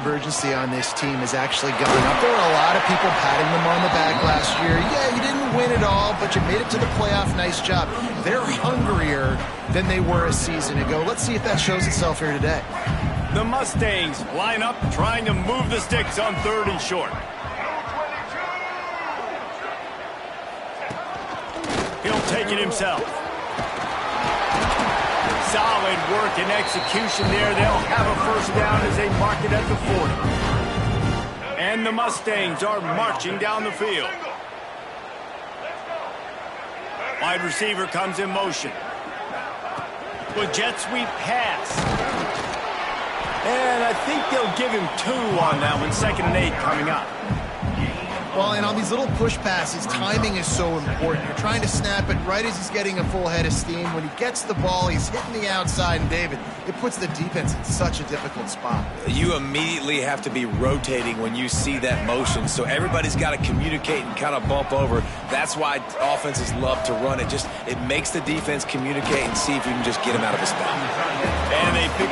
urgency on this team has actually gone up. There were a lot of people patting them on the back last year. Yeah, you didn't win it all, but you made it to the playoff. Nice job. They're hungrier than they were a season ago. Let's see if that shows itself here today. The Mustangs line up trying to move the sticks on 3rd and short. He'll take it himself. Solid work and execution there. They'll have a first down as they mark it at the 40. And the Mustangs are marching down the field. Wide receiver comes in motion. With jet sweep pass. And I think they'll give him 2 on that one. 2nd and 8 coming up. Well, and on these little push passes, timing is so important. You're trying to snap it right as he's getting a full head of steam. When he gets the ball, he's hitting the outside, and David, it puts the defense in such a difficult spot. You immediately have to be rotating when you see that motion, so everybody's got to communicate and kind of bump over. That's why offenses love to run it. It makes the defense communicate and see if you can just get him out of a spot. And they pick.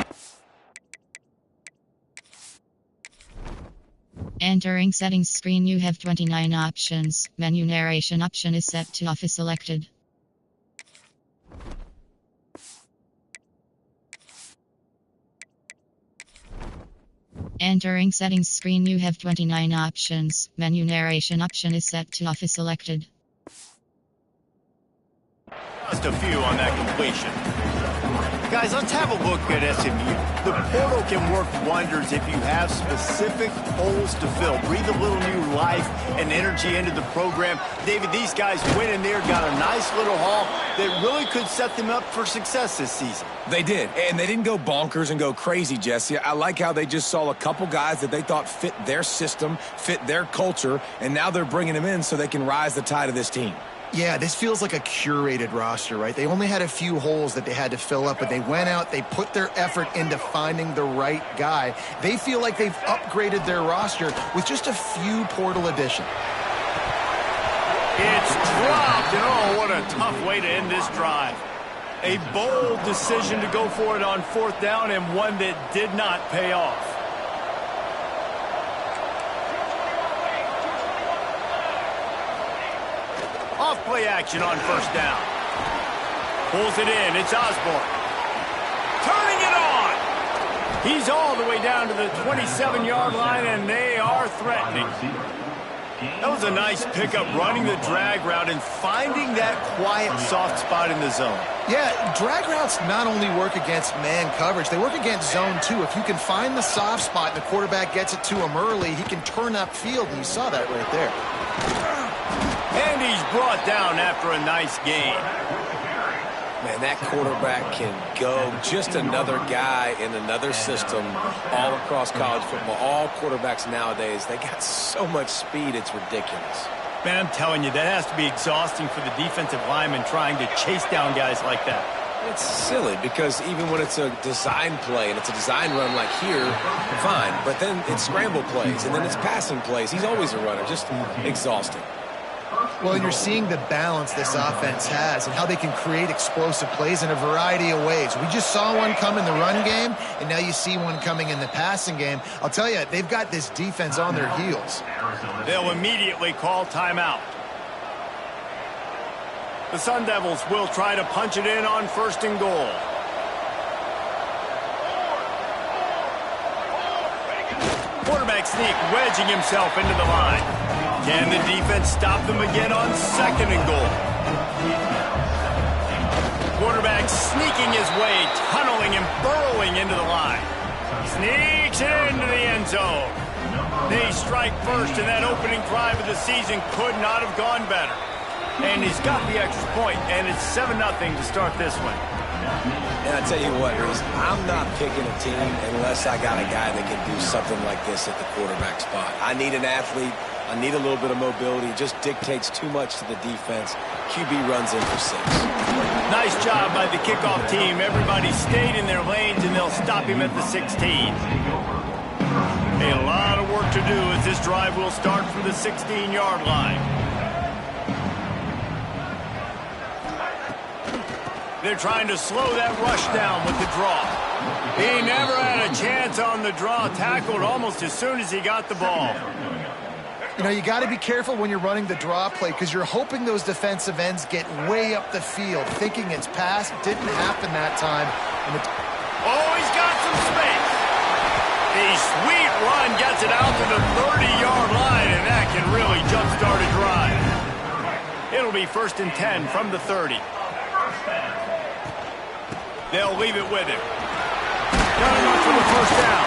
Entering settings screen, you have 29 options. Menu narration option is set to off is selected. Entering settings screen, you have 29 options. Menu narration option is set to off is selected. Just a few on that completion. Guys, let's have a look at SMU. The portal can work wonders if you have specific holes to fill. Breathe a little new life and energy into the program. David, these guys went in there, got a nice little haul that really could set them up for success this season. They did, and they didn't go bonkers and go crazy, Jesse. I like how they just saw a couple guys that they thought fit their system, fit their culture, and now they're bringing them in so they can rise the tide of this team. Yeah, this feels like a curated roster, right? They only had a few holes that they had to fill up, but they went out, they put their effort into finding the right guy. They feel like they've upgraded their roster with just a few portal additions. It's dropped, and oh, what a tough way to end this drive. A bold decision to go for it on 4th down, and one that did not pay off. Off-play action on 1st down. Pulls it in. It's Osborne. Turning it on. He's all the way down to the 27-yard line, and they are threatening. That was a nice pickup, running the drag route and finding that quiet, soft spot in the zone. Yeah, drag routes not only work against man coverage, they work against zone too. If you can find the soft spot and the quarterback gets it to him early, he can turn upfield, and you saw that right there. And he's brought down after a nice gain. Man, that quarterback can go. Just another guy in another system all across college football. All quarterbacks nowadays, they got so much speed, it's ridiculous. Man, I'm telling you, that has to be exhausting for the defensive lineman trying to chase down guys like that. It's silly because even when it's a design play and it's a design run like here, fine. But then it's scramble plays and then it's passing plays. He's always a runner, just exhausting. Well, you're seeing the balance this offense has and how they can create explosive plays in a variety of ways. We just saw one come in the run game, and now you see one coming in the passing game. I'll tell you, they've got this defense on their heels. They'll immediately call timeout. The Sun Devils will try to punch it in on 1st and goal. Quarterback sneak, wedging himself into the line. Can the defense stop them again on 2nd and goal? Quarterback sneaking his way, tunneling and burrowing into the line. Sneaks into the end zone. They strike first, and that opening drive of the season could not have gone better. And he's got the extra point, and it's 7-0 to start this one. And I tell you what, Reese, I'm not picking a team unless I got a guy that can do something like this at the quarterback spot. I need an athlete. I need a little bit of mobility. It just dictates too much to the defense. QB runs in for 6. Nice job by the kickoff team. Everybody stayed in their lanes, and they'll stop him at the 16. A lot of work to do as this drive will start from the 16-yard line. They're trying to slow that rush down with the draw. He never had a chance on the draw, tackled almost as soon as he got the ball. You know, you got to be careful when you're running the draw play because you're hoping those defensive ends get way up the field, thinking it's pass. Didn't happen that time. Oh, he's got some space. A sweet run gets it out to the 30-yard line, and that can really jumpstart a drive. It'll be 1st and 10 from the 30. They'll leave it with him. Got enough for the 1st down.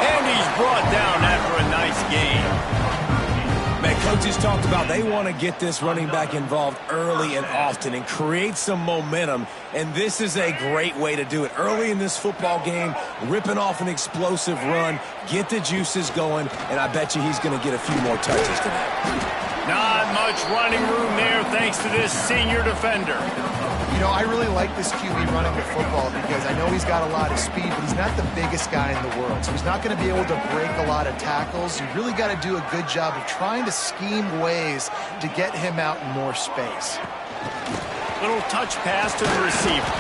And he's brought down after a nice gain. Man, coaches talked about they want to get this running back involved early and often and create some momentum, and this is a great way to do it. Early in this football game, ripping off an explosive run, get the juices going, and I bet you he's going to get a few more touches today. Not much running room there thanks to this senior defender. You know, I really like this QB running the football because I know he's got a lot of speed, but he's not the biggest guy in the world. So he's not going to be able to break a lot of tackles. You really got to do a good job of trying to scheme ways to get him out in more space. Little touch pass to the receiver.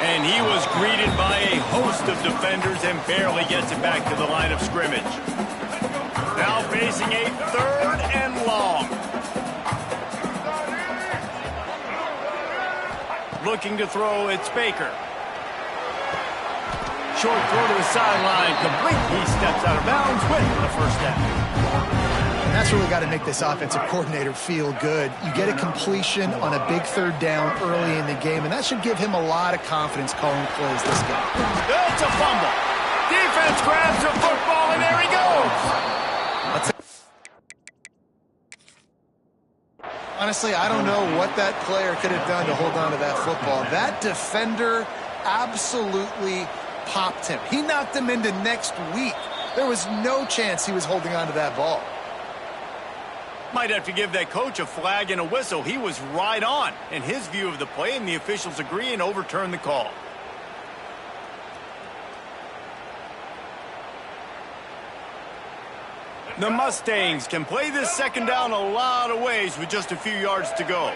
And he was greeted by a host of defenders and barely gets it back to the line of scrimmage. Now facing a 3rd and long. Looking to throw, it's Baker. Short throw to the sideline, complete. He steps out of bounds with the 1st down. And that's really got to make this offensive coordinator feel good. You get a completion on a big 3rd down early in the game, and that should give him a lot of confidence calling plays this game. It's a fumble. Defense grabs the football, and there he goes. Honestly, I don't know what that player could have done to hold on to that football. That defender absolutely popped him. He knocked him into next week. There was no chance he was holding on to that ball. Might have to give that coach a flag and a whistle. He was right on in his view of the play, and the officials agree and overturn the call. The Mustangs can play this 2nd down a lot of ways with just a few yards to go.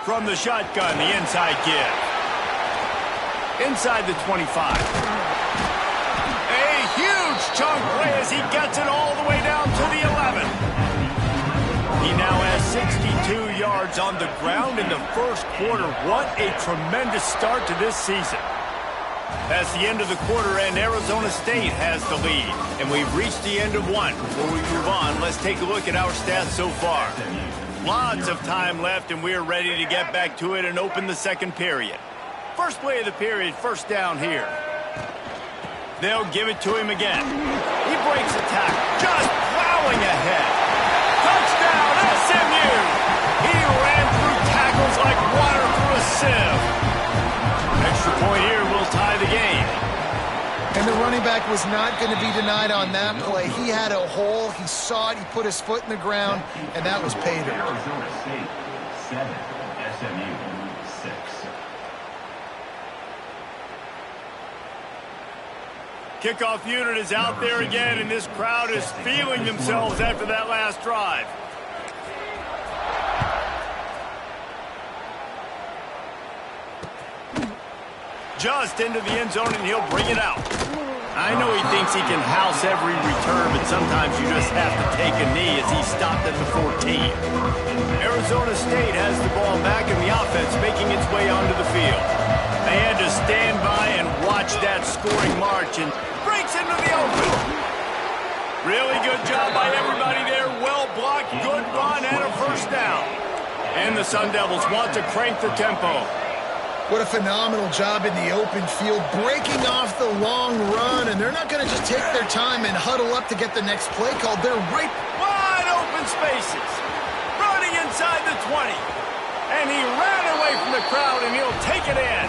From the shotgun, the inside give. Inside the 25. A huge chunk play as he gets it all the way down to the 11. He now has 62 yards on the ground in the 1st quarter. What a tremendous start to this season. That's the end of the quarter, and Arizona State has the lead. And we've reached the end of one. Before we move on, let's take a look at our stats so far. Lots of time left, and we're ready to get back to it and open the 2nd period. First play of the period, 1st down here. They'll give it to him again. He breaks a tackle, just plowing ahead. Touchdown, SMU! He ran through tackles like water through a sieve. Extra point here will tie the game. And the running back was not going to be denied on that play. He had a hole. He saw it. He put his foot in the ground, and that was pay dirt. Arizona State 7, SMU 6. Kickoff unit is out there again, and this crowd is feeling themselves after that last drive. Just into the end zone, and he'll bring it out. I know he thinks he can house every return, but sometimes you just have to take a knee as he stopped at the 14. Arizona State has the ball back, and the offense making its way onto the field. They had to stand by and watch that scoring march, and breaks into the open. Really good job by everybody there. Well blocked, good run, and a 1st down. And the Sun Devils want to crank the tempo. What a phenomenal job in the open field, breaking off the long run, and they're not going to just take their time and huddle up to get the next play called. They're right wide open spaces, running inside the 20, and he ran away from the crowd, and he'll take it in.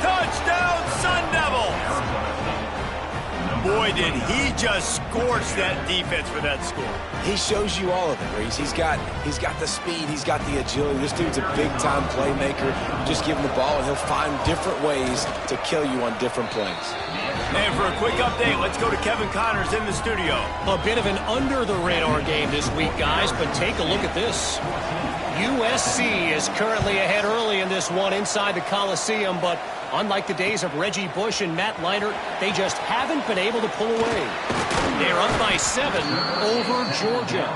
Touchdown, Sun Devils! Boy, did he just scorch that defense for that score. He shows you all of it, Reese. He's got the speed, he's got the agility. This dude's a big-time playmaker. Just give him the ball, and he'll find different ways to kill you on different plays. And for a quick update, let's go to Kevin Connors in the studio. A bit of an under-the-radar game this week, guys, but take a look at this. USC is currently ahead early in this one inside the Coliseum, but unlike the days of Reggie Bush and Matt Leinart, they just haven't been able to pull away. They're up by 7 over Georgia.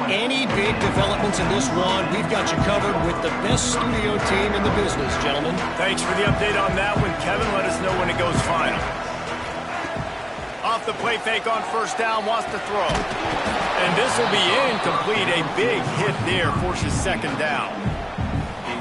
Any big developments in this one, we've got you covered with the best studio team in the business, gentlemen. Thanks for the update on that one, Kevin. Let us know when it goes final. Off the play fake on first down, wants to throw. And this will be incomplete. A big hit there forces second down.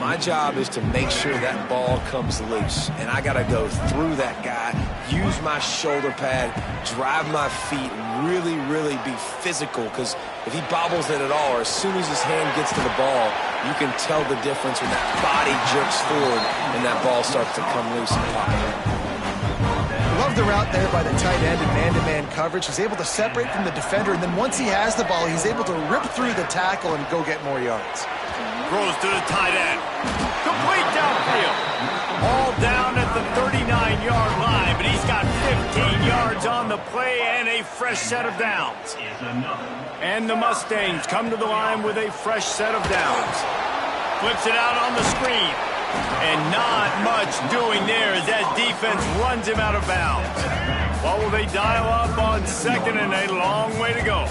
My job is to make sure that ball comes loose, and I got to go through that guy, use my shoulder pad, drive my feet, really, really be physical, because if he bobbles it at all, or as soon as his hand gets to the ball, you can tell the difference when that body jerks forward and that ball starts to come loose and pop out. Love the route there by the tight end in man-to-man coverage. He's able to separate from the defender, and then once he has the ball, he's able to rip through the tackle and go get more yards. Throws to the tight end. Complete downfield. All down at the 39-yard line, but he's got 15 yards on the play and a fresh set of downs. And the Mustangs come to the line with a fresh set of downs. Flips it out on the screen. And not much doing there as that defense runs him out of bounds. What will they dial up on second, and a long way to go.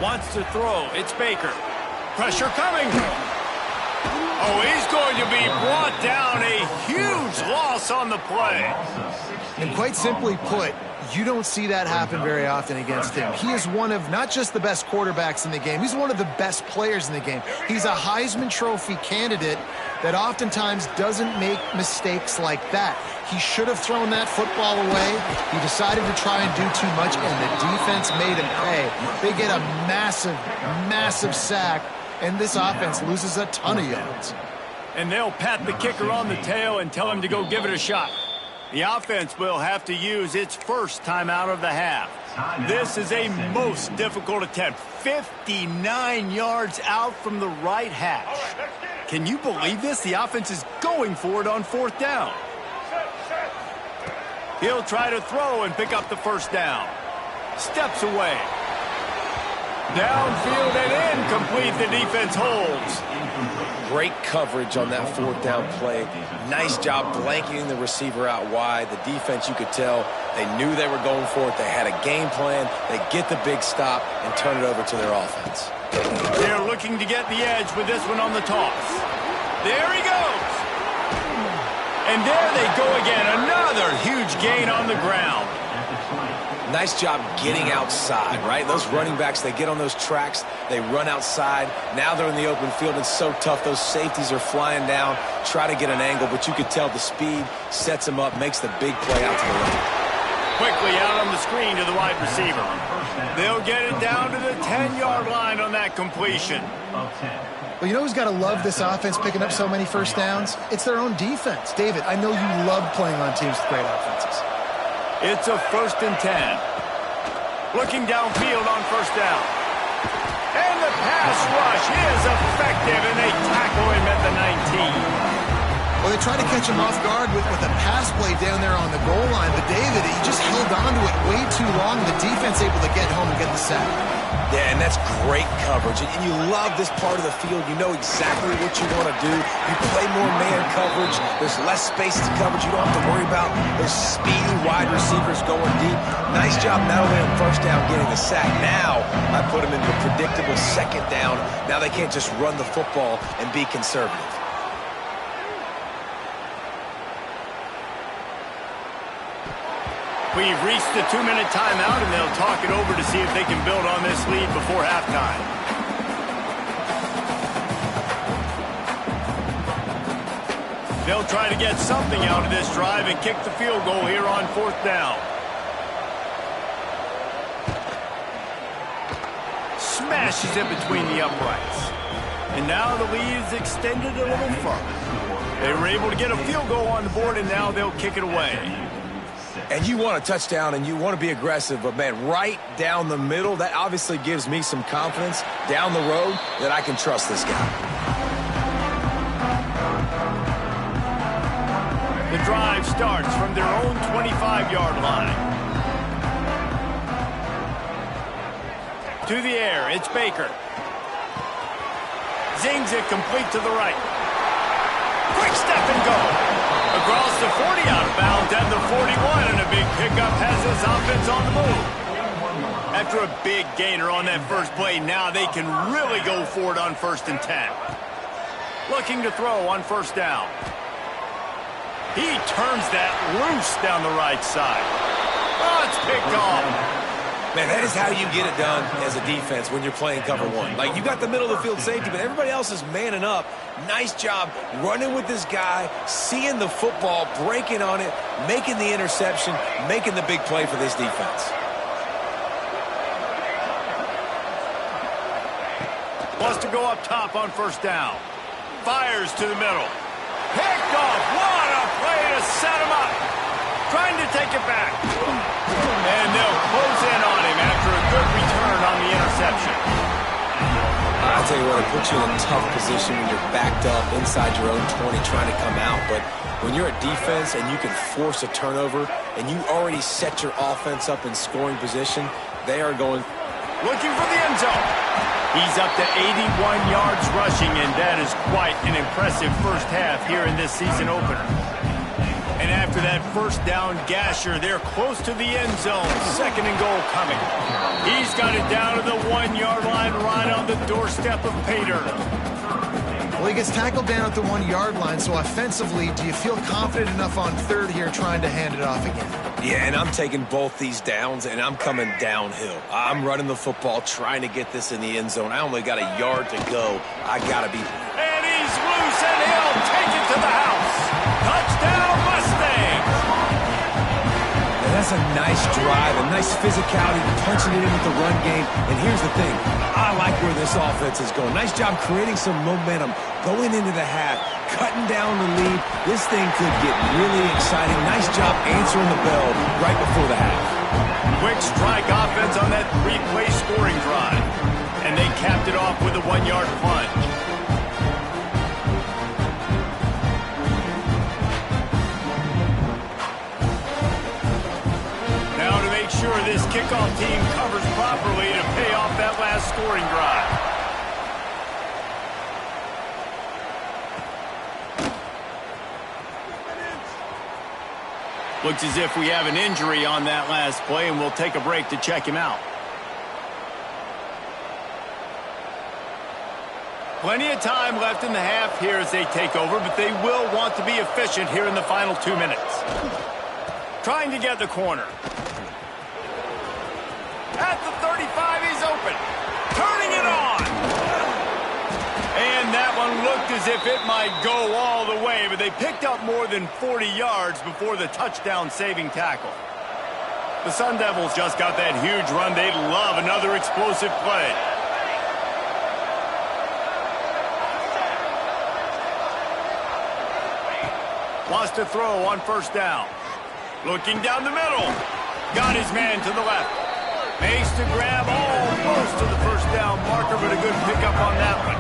Wants to throw. It's Baker. Pressure coming. Oh, he's going to be brought down. A huge loss on the play. And quite simply put, you don't see that happen very often against him. He is one of not just the best quarterbacks in the game, he's one of the best players in the game. He's a Heisman Trophy candidate that oftentimes doesn't make mistakes like that. He should have thrown that football away. He decided to try and do too much, and the defense made him pay. They get a massive, massive sack, and this offense loses a ton of yards. And they'll pat the kicker on the tail and tell him to go give it a shot. The offense will have to use its first timeout of the half. This is a most difficult attempt. 59 yards out from the right hash. Can you believe this? The offense is going for it on fourth down. He'll try to throw and pick up the first down. Steps away. Downfield and incomplete. The defense holds. Great coverage on that fourth down play. Nice job blanketing the receiver out wide. The defense, you could tell, they knew they were going for it. They had a game plan. They get the big stop and turn it over to their offense. They're looking to get the edge with this one on the toss. There he goes. And there they go again. Another huge gain on the ground. Nice job getting outside, right? Those running backs, they get on those tracks, they run outside. Now they're in the open field. It's so tough. Those safeties are flying down, try to get an angle, but you could tell the speed sets them up, makes the big play out to the left. Quickly out on the screen to the wide receiver. They'll get it down to the 10-yard line on that completion. Well, you know who's got to love this offense picking up so many first downs? It's their own defense. David, I know you love playing on teams with great offenses. It's a 1st and 10. Looking downfield on first down. And the pass rush is effective, and they tackle him at the 19. Well, they tried to catch him off guard with a pass play down there on the goal line, but David, he just held on to it way too long. The defense able to get home and get the sack. Yeah, and that's great coverage. And you love this part of the field. You know exactly what you want to do. You play more man coverage. There's less space to coverage. You don't have to worry about those speedy wide receivers going deep. Nice job not only on first down getting the sack. Now I put them into a predictable second down. Now they can't just run the football and be conservative. We've reached the 2-minute timeout, and they'll talk it over to see if they can build on this lead before halftime. They'll try to get something out of this drive and kick the field goal here on fourth down. Smashes it between the uprights. And now the lead is extended a little further. They were able to get a field goal on the board, and now they'll kick it away. And you want a touchdown and you want to be aggressive, but man, right down the middle, that obviously gives me some confidence down the road that I can trust this guy. The the drive starts from their own 25-yard line. To the air, it's Baker. Zings it complete to the right. Quick step and go. Across the 40 out of bounds and the 41, and a big pickup has this offense on the move. After a big gainer on that first play, now they can really go for it on 1st and 10. Looking to throw on 1st down. He turns that loose down the right side. Oh, it's picked off. Man, that is how you get it done as a defense when you're playing cover one. Like, you got the middle of the field safety, but everybody else is manning up. Nice job running with this guy, seeing the football, breaking on it, making the interception, making the big play for this defense. Wants to go up top on 1st down. Fires to the middle. Picked off. What a play to set him up. Trying to take it back. And they'll close in on him after a good return on the interception. I'll tell you what, it puts you in a tough position when you're backed up inside your own 20 trying to come out. But when you're a defense and you can force a turnover and you already set your offense up in scoring position, they are going. Looking for the end zone. He's up to 81 yards rushing, and that is quite an impressive first half here in this season opener. And after that 1st down gasher, they're close to the end zone. 2nd and goal coming. He's got it down to the 1-yard line right on the doorstep of Pater. Well, he gets tackled down at the 1-yard line, so offensively, do you feel confident enough on 3rd here trying to hand it off again? Yeah, and I'm taking both these downs, and I'm coming downhill. I'm running the football, trying to get this in the end zone. I only got a yard to go. I got to be. And he's loose, and he'll take it to the house. Touchdown, Mustangs! And that's a nice drive, a nice physicality, punching it in with the run game. And here's the thing. I like where this offense is going. Nice job creating some momentum, going into the half, cutting down the lead. This thing could get really exciting. Nice job answering the bell right before the half. Quick strike offense on that 3-play scoring drive. And they capped it off with a 1-yard plunge. Now to make sure this kickoff team covers properly to pay off that last scoring drive. Looks as if we have an injury on that last play, and we'll take a break to check him out. Plenty of time left in the half here as they take over, but they will want to be efficient here in the final 2 minutes. Trying to get the corner. At the 35, he's open. Turning it on. And that one looked as if it might go all the way, but they picked up more than 40 yards before the touchdown-saving tackle. The Sun Devils just got that huge run. They'd love another explosive play. Wants to throw on 1st down. Looking down the middle. Got his man to the left. Makes to grab almost to the 1st down marker, but a good pickup on that one.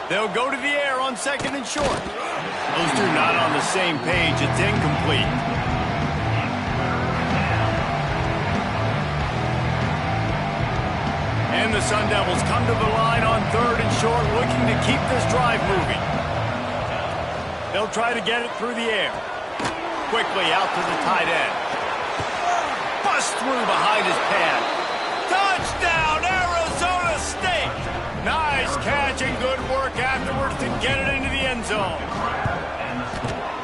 They'll go to the air on 2nd and short. Those two not on the same page. It's incomplete. And the Sun Devils come to the line on 3rd and short, looking to keep this drive moving. They'll try to get it through the air. Quickly out to the tight end. Bust through behind his pad. Touchdown, Arizona State! Nice catch and good work afterwards to get it into the end zone.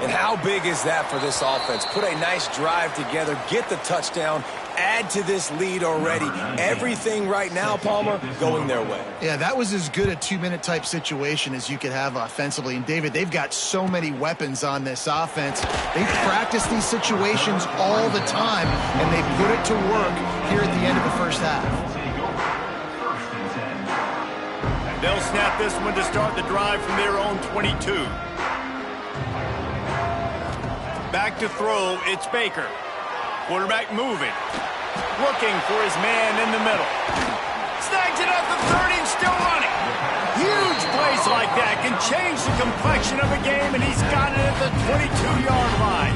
And how big is that for this offense? Put a nice drive together, get the touchdown, add to this lead already. Everything right now, Palmer, going their way. Yeah, that was as good a 2-minute type situation as you could have offensively. And, David, they've got so many weapons on this offense. They practice these situations all the time, and they put it to work here at the end of the first half. They'll snap this one to start the drive from their own 22. Back to throw, it's Baker. Quarterback moving. Looking for his man in the middle. Snags it at the 30 and still running. Huge plays like that can change the complexion of a game, and he's got it at the 22-yard line.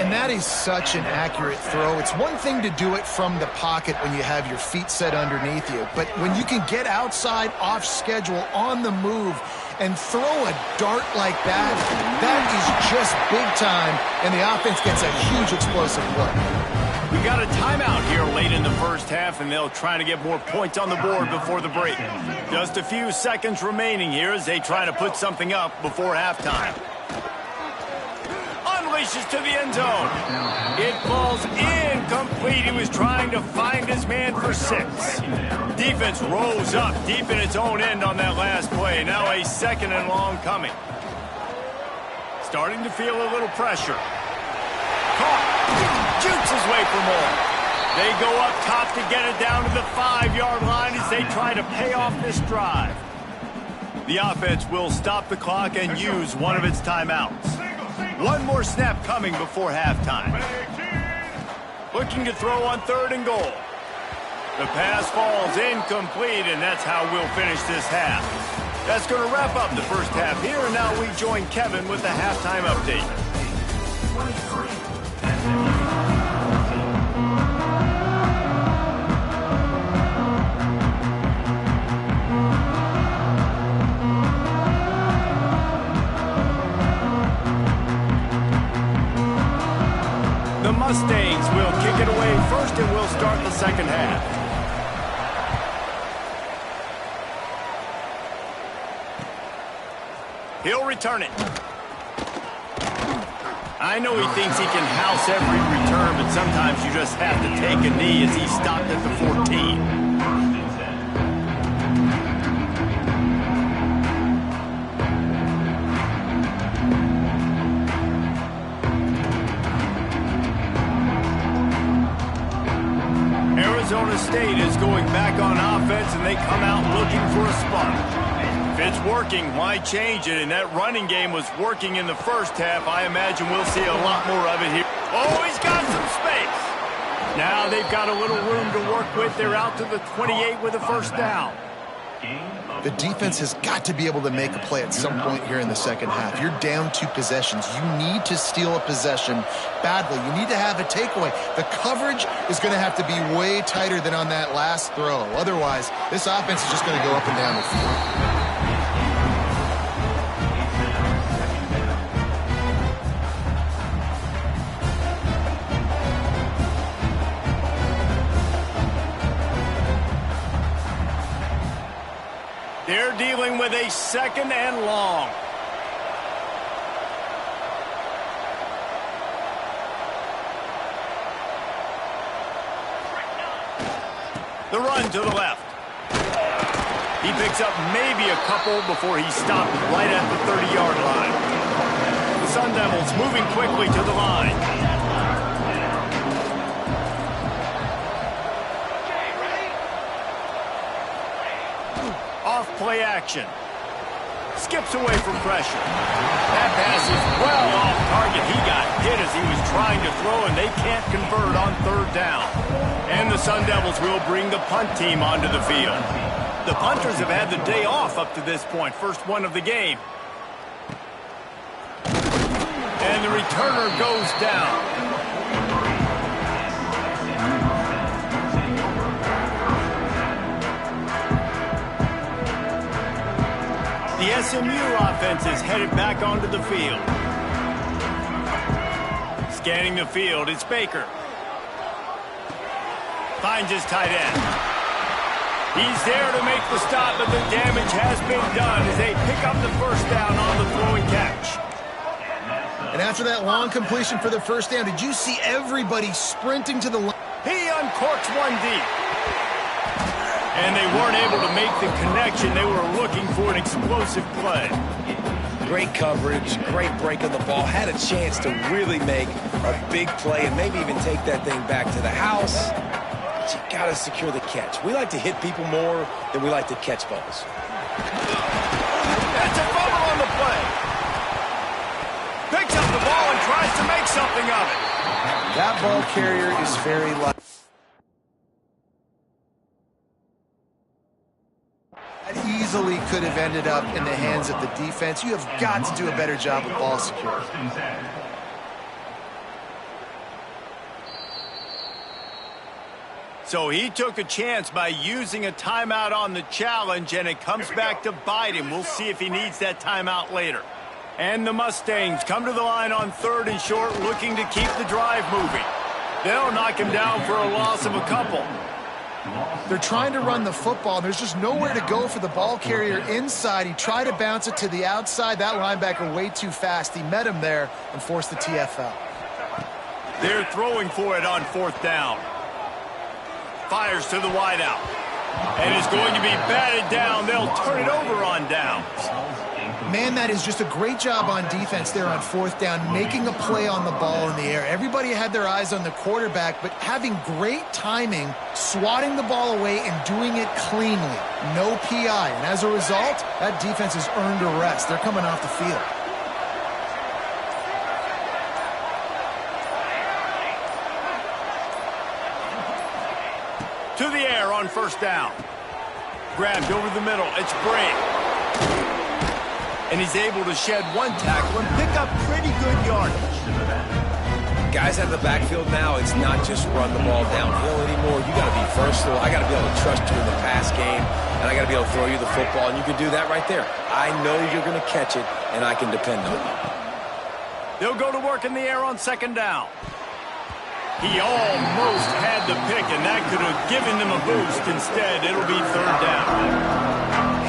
And that is such an accurate throw. It's one thing to do it from the pocket when you have your feet set underneath you, but when you can get outside, off schedule, on the move, and throw a dart like that, that is just big time, and the offense gets a huge explosive play. We got a timeout here late in the first half, and they'll try to get more points on the board before the break. Just a few seconds remaining here as they try to put something up before halftime. Unleashes to the end zone. It falls incomplete. He was trying to find his man for 6. Defense rose up deep in its own end on that last play. Now a 2nd and long coming. Starting to feel a little pressure. Caught. Jukes his way for more. They go up top to get it down to the 5-yard line as they try to pay off this drive. The offense will stop the clock and use one of its timeouts. One more snap coming before halftime. Looking to throw on 3rd and goal. The pass falls incomplete, and that's how we'll finish this half. That's going to wrap up the first half here, and now we join Kevin with the halftime update. The Mustangs will kick it away first, and we'll start the second half. He'll return it. I know he thinks he can house every return, but sometimes you just have to take a knee as he stopped at the 14. Arizona State is going back on offense, and they come out looking for a spot. If it's working, why change it? And that running game was working in the first half. I imagine we'll see a lot more of it here. Oh, he's got some space. Now they've got a little room to work with. They're out to the 28 with a first down. The defense has got to be able to make a play at some point here in the second half. You're down 2 possessions. You need to steal a possession badly. You need to have a takeaway. The coverage is going to have to be way tighter than on that last throw. Otherwise, this offense is just going to go up and down the field. They're dealing with a 2nd and long. The run to the left. He picks up maybe a couple before he stopped right at the 30-yard line. The Sun Devils moving quickly to the line. Off-play action. Skips away from pressure. That pass is well off target. He got hit as he was trying to throw, and they can't convert on 3rd down. And the Sun Devils will bring the punt team onto the field. The punters have had the day off up to this point. First one of the game. And the returner goes down. The SMU offense is headed back onto the field. Scanning the field, it's Baker. Finds his tight end. He's there to make the stop, but the damage has been done as they pick up the first down on the throw and catch. And after that long completion for the first down, did you see everybody sprinting to the line? He uncorks one deep. And they weren't able to make the connection. They were looking for an explosive play. Great coverage, great break on the ball. Had a chance to really make a big play and maybe even take that thing back to the house. But you got to secure the catch. We like to hit people more than we like to catch balls. That's a fumble on the play. Picks up the ball and tries to make something of it. That ball carrier is very light. easily could have ended up in the hands of the defense. You have got to do a better job of ball security. So he took a chance by using a timeout on the challenge, and it comes back to bite him. We'll see if he needs that timeout later. And the Mustangs come to the line on 3rd and short, looking to keep the drive moving. They'll knock him down for a loss of a couple. They're trying to run the football. There's just nowhere to go for the ball carrier inside. He tried to bounce it to the outside. That linebacker way too fast. He met him there and forced the TFL. They're throwing for it on 4th down. Fires to the wideout. And is going to be batted down. They'll turn it over on downs. Man, that is just a great job on defense there on 4th down, making a play on the ball in the air. Everybody had their eyes on the quarterback, but having great timing, swatting the ball away and doing it cleanly. No PI. And as a result, that defense has earned a rest. They're coming off the field. To the air on 1st down. Grabbed over the middle. It's Bray. And he's able to shed one tackle and pick up pretty good yardage. Guys out of the backfield now, it's not just run the ball downhill anymore. You got to be versatile. I got to be able to trust you in the pass game, and I got to be able to throw you the football, and you can do that right there. I know you're going to catch it, and I can depend on you. They'll go to work in the air on 2nd down. He almost had the pick, and that could have given them a boost. Instead, it'll be 3rd down.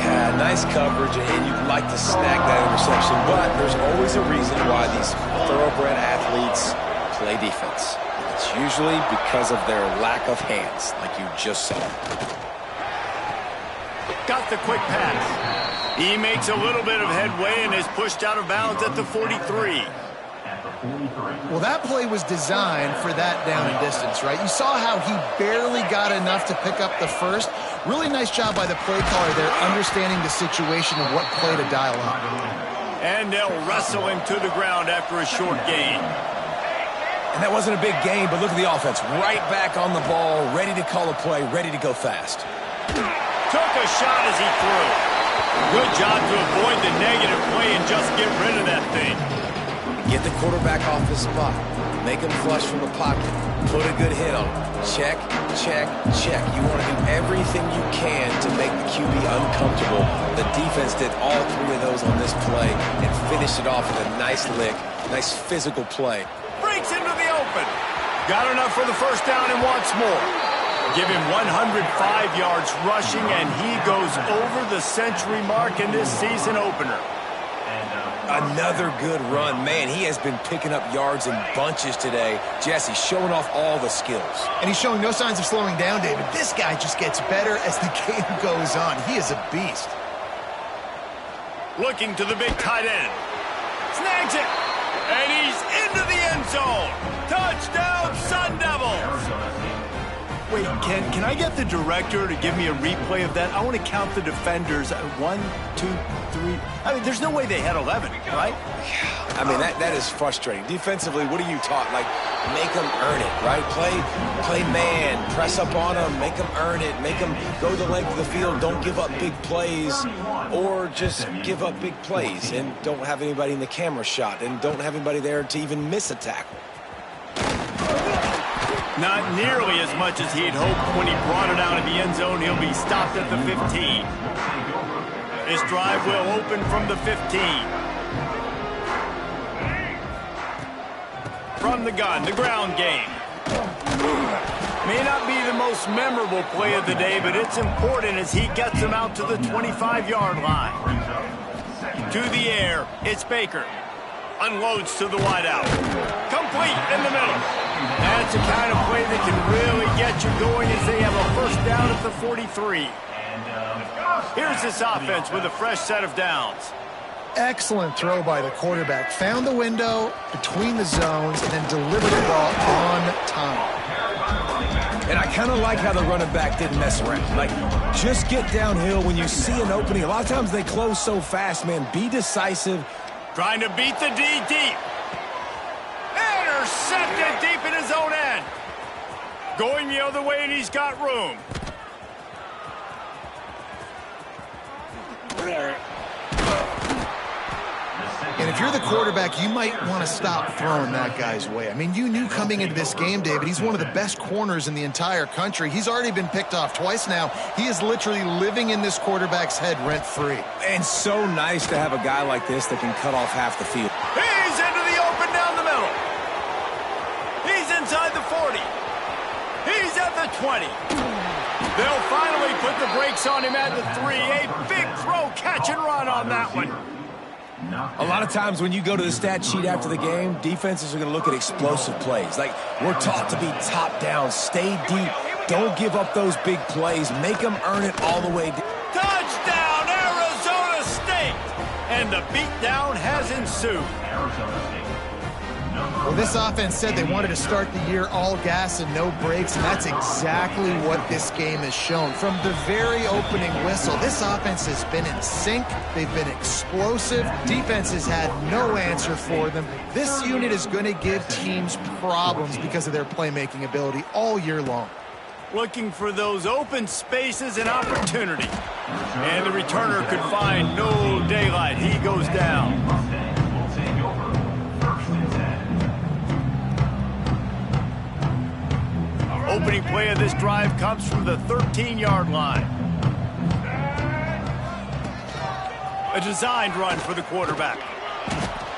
Yeah, nice coverage, and you'd like to snag that interception, but there's always a reason why these thoroughbred athletes play defense. It's usually because of their lack of hands, like you just saw. Got the quick pass. He makes a little bit of headway and is pushed out of bounds at the 43. Well, that play was designed for that down and distance, right? You saw how he barely got enough to pick up the first. Really nice job by the play caller there, understanding the situation of what play to dial up. And they'll wrestle him to the ground after a short gain. And that wasn't a big gain, but look at the offense. Right back on the ball, ready to call a play, ready to go fast. Took a shot as he threw. Good job to avoid the negative play and just get rid of that thing. Get the quarterback off his spot. Make him flush from the pocket. Put a good hit on him. Check, check, check. You want to do everything you can to make the QB uncomfortable. The defense did all 3 of those on this play and finished it off with a nice lick, nice physical play. Breaks into the open. Got enough for the 1st down and wants more. Give him 105 yards rushing, and he goes over the century mark in this season opener. Another good run. Man, he has been picking up yards in bunches today. Jesse showing off all the skills. And he's showing no signs of slowing down, David. This guy just gets better as the game goes on. He is a beast. Looking to the big tight end. Snags it. And he's into the end zone. Touchdown, Sun Devils. Wait, can I get the director to give me a replay of that? I want to count the defenders. 1, 2, 3. I mean, there's no way they had 11, right? I mean, that is frustrating. Defensively, what are you taught? Like, make them earn it, right? Play man, press up on them, make them earn it, make them go the length of the field, don't give up big plays, or just give up big plays and don't have anybody in the camera shot and don't have anybody there to even miss a tackle. Not nearly as much as he'd hoped when he brought it out of the end zone. He'll be stopped at the 15. This drive will open from the 15. From the gun, the ground game. May not be the most memorable play of the day, but it's important as he gets him out to the 25-yard line. To the air, it's Baker. Unloads to the wideout. Complete in the middle. That's the kind of play that can really get you going as they have a 1st down at the 43. Here's this offense with a fresh set of downs. Excellent throw by the quarterback. Found the window between the zones and then delivered the ball on time. And I kind of like how the running back didn't mess around. Like, just get downhill when you see an opening. A lot of times they close so fast, man. Be decisive. Trying to beat the D deep. Intercepted deep in his own end. Going the other way, and he's got room. And if you're the quarterback, you might want to stop throwing that guy's way. I mean, you knew coming into this game, David, he's one of the best corners in the entire country. He's already been picked off twice now. He is literally living in this quarterback's head rent-free. And so nice to have a guy like this that can cut off half the field. He's into the open down the middle. He's inside the 40. He's at the 20. They'll finally put the brakes on him at the 3. A big throw, catch and run on that one. A lot of times when you go to the stat sheet after the game, defenses are going to look at explosive plays. Like, we're taught to be top down, stay deep, don't give up those big plays, make them earn it all the way. Touchdown, Arizona State! And the beatdown has ensued. Well, this offense said they wanted to start the year all gas and no brakes, and that's exactly what this game has shown. From the very opening whistle, this offense has been in sync. They've been explosive. Defense has had no answer for them. This unit is going to give teams problems because of their playmaking ability all year long. Looking for those open spaces and opportunity. And the returner could find no daylight. He goes down. Opening play of this drive comes from the 13-yard line. A designed run for the quarterback.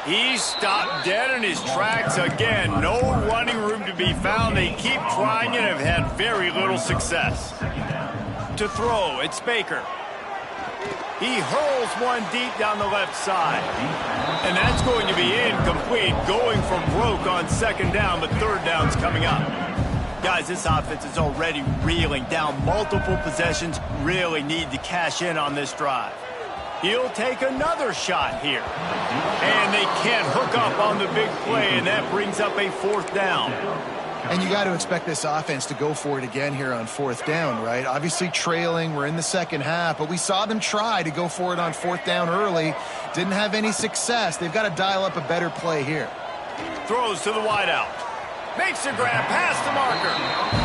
He's stopped dead in his tracks again. No running room to be found. They keep trying and have had very little success. To throw, it's Baker. He hurls one deep down the left side. And that's going to be incomplete, going for broke on second down, but third down's coming up. Guys, this offense is already reeling down multiple possessions. Really need to cash in on this drive. He'll take another shot here. And they can't hook up on the big play, and that brings up a fourth down. And you got to expect this offense to go for it again here on fourth down, right? Obviously trailing, we're in the second half, but we saw them try to go for it on fourth down early. Didn't have any success. They've got to dial up a better play here. Throws to the wideout. Makes the grab past the marker.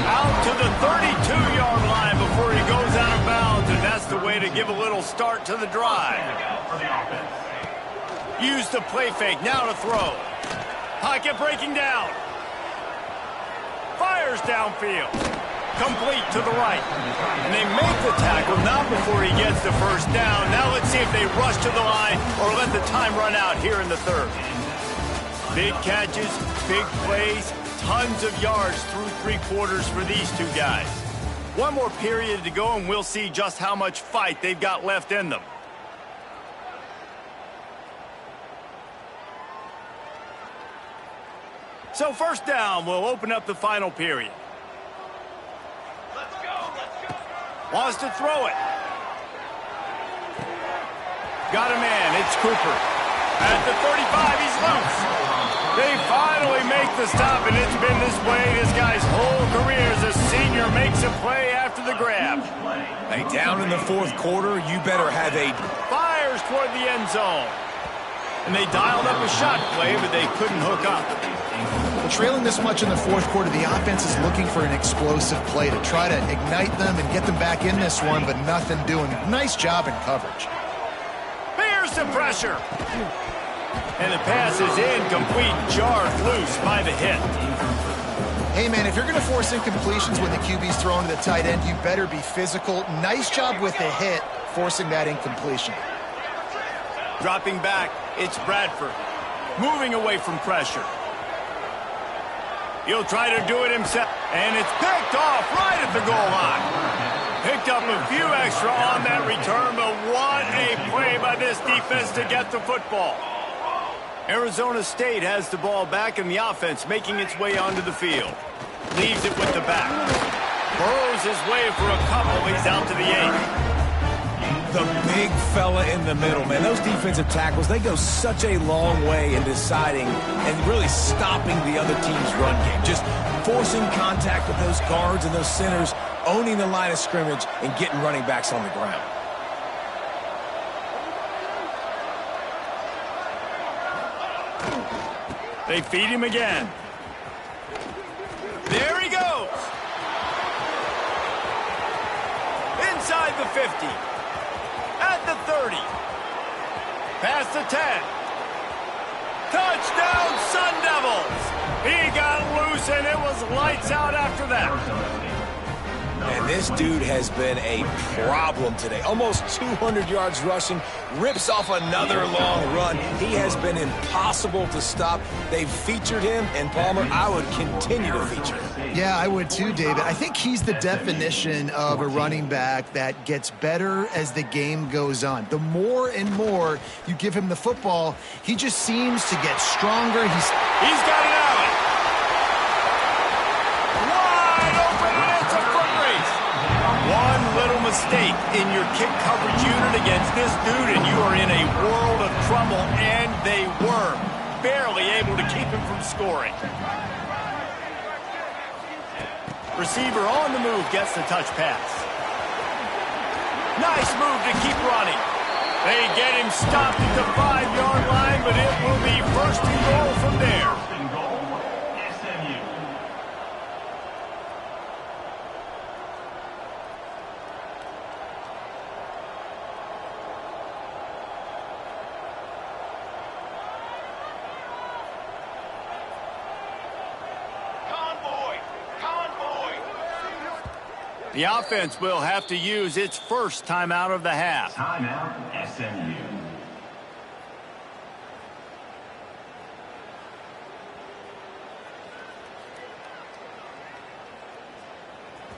Out to the 32-yard line before he goes out of bounds, and that's the way to give a little start to the drive. Use the play fake, now to throw. Pocket breaking down. Fires downfield. Complete to the right. And they make the tackle, not before he gets the first down. Now let's see if they rush to the line or let the time run out here in the third. Big catches, big plays, tons of yards through three quarters for these two guys. One more period to go, and we'll see just how much fight they've got left in them. So first down, we'll open up the final period. Let's go. Wants to throw it. Got a man, it's Cooper. At the 35, he's loose. They finally make the stop, and it's been this way this guy's whole career as a senior makes a play after the grab. Hey, down in the fourth quarter, you better have a... Fires toward the end zone. And they dialed up a shot play, but they couldn't hook up. Well, trailing this much in the fourth quarter, the offense is looking for an explosive play to try to ignite them and get them back in this one, but nothing doing. Nice job in coverage. Here's the pressure. And the pass is incomplete, jarred loose by the hit. Hey, man, if you're going to force incompletions when the QB's throwing to the tight end, you better be physical. Nice job with the hit, forcing that incompletion. Dropping back, it's Bradford. Moving away from pressure. He'll try to do it himself. And it's picked off right at the goal line. Picked up a few extra on that return, but what a play by this defense to get the football. Arizona State has the ball back, and the offense making its way onto the field. Leaves it with the back. Burrows his way for a couple. He's out to the 8. The big fella in the middle, man. Those defensive tackles, they go such a long way in deciding and really stopping the other team's run game. Just forcing contact with those guards and those centers, owning the line of scrimmage, and getting running backs on the ground. They feed him again. There he goes. Inside the 50. At at the 30. Past the 10. Touchdown, Sun Devils! He got loose, and it was lights out after that. And this dude has been a problem today. Almost 200 yards rushing, rips off another long run. He has been impossible to stop. They've featured him, and Palmer, I would continue to feature him. Yeah, I would too, David. I think he's the definition of a running back that gets better as the game goes on. The more and more you give him the football, he just seems to get stronger. He's got it out. Wide open, and it's a foot race. One little mistake in your kick coverage unit against this dude, and you are in a world of trouble, and they were barely able to keep him from scoring. Receiver on the move gets the touch pass. Nice move to keep running. They get him stopped at the 5-yard line, but it will be first and goal from there. The offense will have to use its first timeout of the half. Timeout, SMU.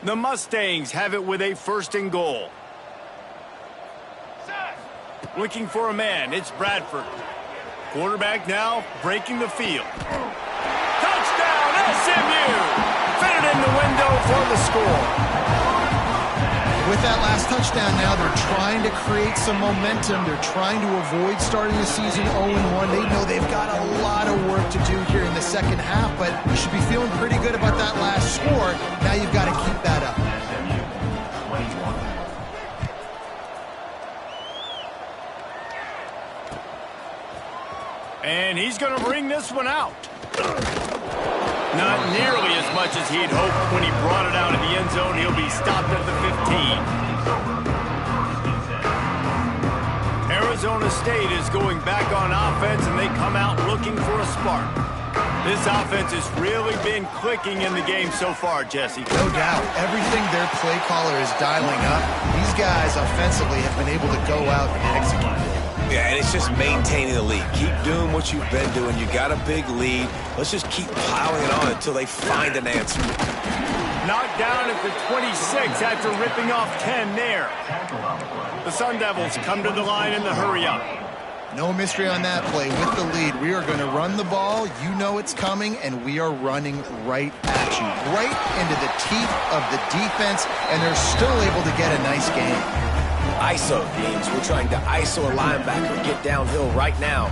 The Mustangs have it with a first and goal. Looking for a man, it's Bradford. Quarterback now breaking the field. Touchdown, SMU! Fit it in the window for the score. With that last touchdown now, they're trying to create some momentum. They're trying to avoid starting the season 0-1. They know they've got a lot of work to do here in the second half, but you should be feeling pretty good about that last score. Now you've got to keep that up. And he's going to bring this one out. Not nearly as much as he'd hoped when he brought it out of the end zone. He'll be stopped at the 15. Arizona State is going back on offense, and they come out looking for a spark. This offense has really been clicking in the game so far, Jesse. No doubt. Everything their play caller is dialing up, these guys offensively have been able to go out and execute. Yeah, and it's just maintaining the lead. Keep doing what you've been doing. You got a big lead. Let's just keep piling it on until they find an answer. Knocked down at the 26 after ripping off 10 there. The Sun Devils come to the line in the hurry-up. No mystery on that play. With the lead, we are going to run the ball. You know it's coming, and we are running right at you. Right into the teeth of the defense, and they're still able to get a nice game. ISO means we're trying to ISO a linebacker, get downhill right now.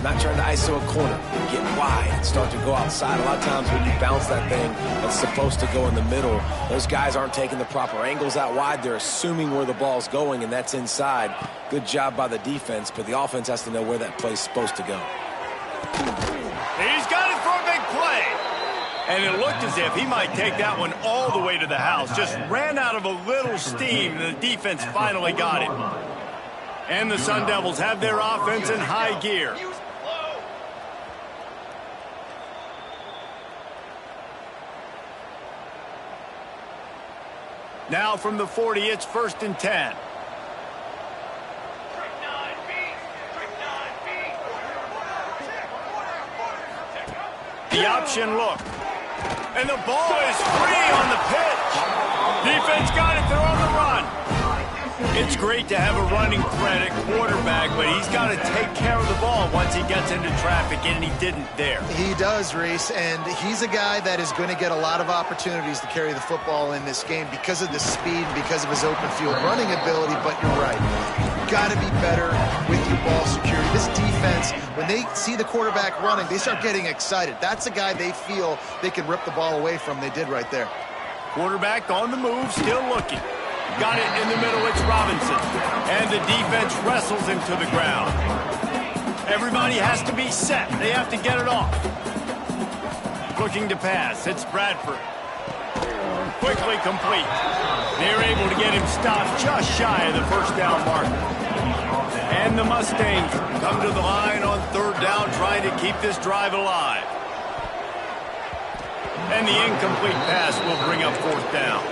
Not trying to ISO a corner, get wide, and start to go outside. A lot of times when you bounce that thing that's supposed to go in the middle, those guys aren't taking the proper angles out wide. They're assuming where the ball's going, and that's inside. Good job by the defense, but the offense has to know where that play's supposed to go. He's got it for a big play. And it looked as if he might take that one all the way to the house. Just ran out of a little steam, and the defense finally got him. And the Sun Devils have their offense in high gear. Now from the 40, it's 1st and 10. The option look. And the ball is free on the pitch. Defense got it. They're on the run. It's great to have a running threat at quarterback, but he's got to take care of the ball once he gets into traffic, and he didn't there. He does, Reese, and he's a guy that is going to get a lot of opportunities to carry the football in this game because of the speed, because of his open field running ability, but you're right. You've got to be better with your ball security. This defense, when they see the quarterback running, they start getting excited. That's a guy they feel they can rip the ball away from. They did right there. Quarterback on the move, still looking. Got it in the middle, it's Robinson. And the defense wrestles him to the ground. Everybody has to be set. They have to get it off. Looking to pass, it's Bradford. Quickly complete. They're able to get him stopped just shy of the first down marker. And the Mustangs come to the line on third down, trying to keep this drive alive. And the incomplete pass will bring up fourth down.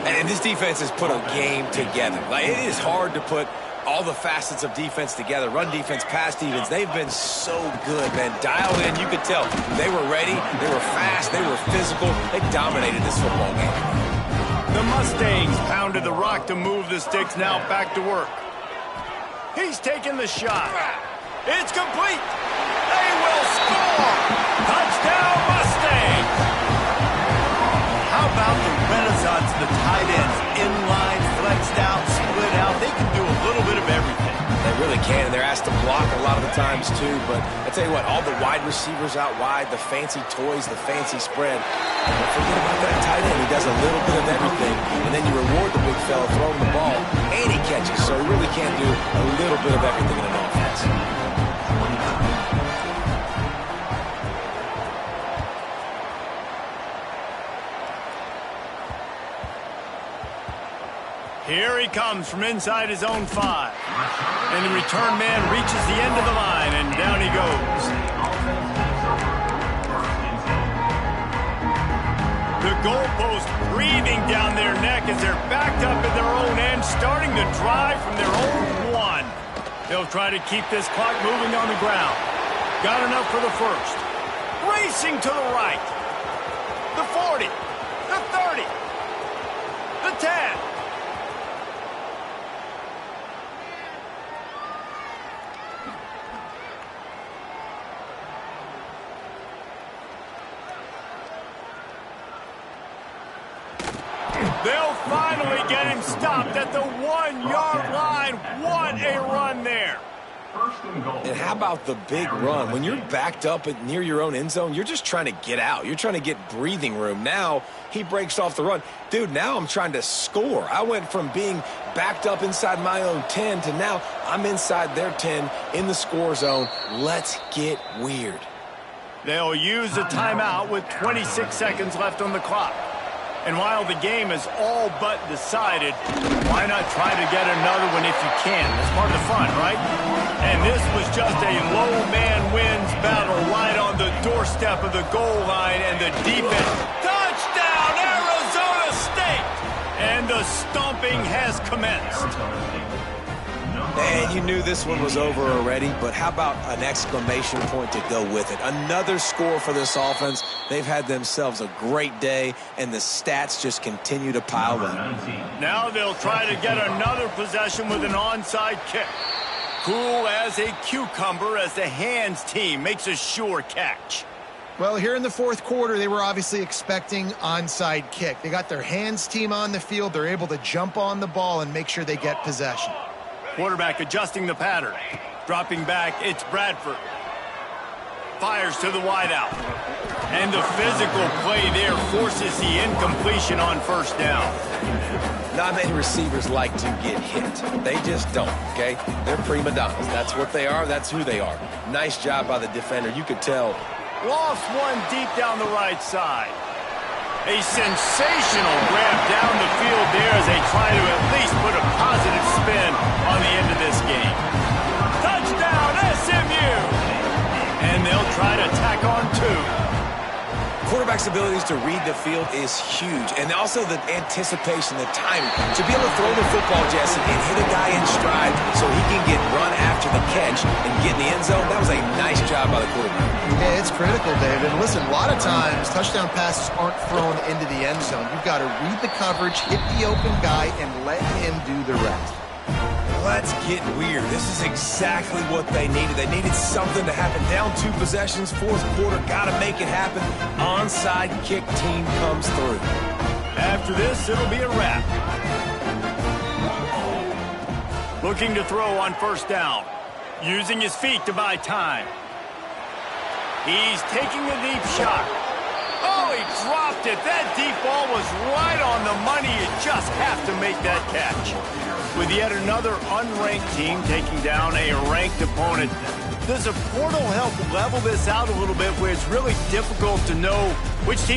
And this defense has put a game together. Like, it is hard to put all the facets of defense together. Run defense, pass defense. They've been so good, man. Dialed in, you could tell. They were ready. They were fast. They were physical. They dominated this football game. The Mustangs pounded the rock to move the sticks, now back to work. He's taking the shot. It's complete. They will score. Touchdown, Mustangs. How about the renaissance of the tight ends? Inline, flexed out, split out. They can do a little bit of everything. They really can, and they're asked to block a lot of the times, too. But I tell you what, all the wide receivers out wide, the fancy toys, the fancy spread. Don't forget about that tight end. He does a little bit of everything, and then you reward the big fella throwing the ball, and he catches. So he really can do a little bit of everything in an offense. Here he comes from inside his own 5. And the return man reaches the end of the line, and down he goes. The goalpost breathing down their neck as they're backed up in their own end, starting to drive from their own 1. They'll try to keep this clock moving on the ground. Got enough for the first. Racing to the right. The 40. The 30. The 10. They'll finally get him stopped at the 1-yard line. What a run there. And how about the big run? When you're backed up near your own end zone, you're just trying to get out. You're trying to get breathing room. Now he breaks off the run. Dude, now I'm trying to score. I went from being backed up inside my own 10 to now I'm inside their 10 in the score zone. Let's get weird. They'll use a timeout with 26 seconds left on the clock. And while the game is all but decided, why not try to get another one if you can? That's part of the fun, right? And this was just a low man wins battle right on the doorstep of the goal line, and the defense. Touchdown, Arizona State! And the stomping has commenced. And you knew this one was over already, but how about an exclamation point to go with it? Another score for this offense. They've had themselves a great day, and the stats just continue to pile up. Now they'll try to get another possession with an onside kick. Cool as a cucumber as the hands team makes a sure catch. Well, here in the fourth quarter, they were obviously expecting onside kick. They got their hands team on the field. They're able to jump on the ball and make sure they get possession. Quarterback adjusting the pattern. Dropping back, it's Bradford. Fires to the wideout. And the physical play there forces the incompletion on first down. Not many receivers like to get hit. They just don't, okay? They're prima donnas. That's what they are. That's who they are. Nice job by the defender. You could tell. Lost one deep down the right side. A sensational grab down the field there as they try to at least put a positive spin on the end of this game. Touchdown, SMU! And they'll try to tack on 2. Quarterback's abilities to read the field is huge. And also the anticipation, the timing. To be able to throw the football, Jesse, and hit a guy in stride so he can get run after the catch and get in the end zone, that was a nice job by the quarterback. Yeah, it's critical, David. Listen, a lot of times touchdown passes aren't thrown into the end zone. You've got to read the coverage, hit the open guy, and let him do the rest. Let's get weird. This is exactly what they needed. They needed something to happen. Down 2 possessions, fourth quarter, got to make it happen. Onside kick team comes through. After this, it'll be a wrap. Looking to throw on first down. Using his feet to buy time. He's taking a deep shot. Oh, he dropped it. That deep ball was right on the money. You just have to make that catch. With yet another unranked team taking down a ranked opponent, does a portal help level this out a little bit where it's really difficult to know which team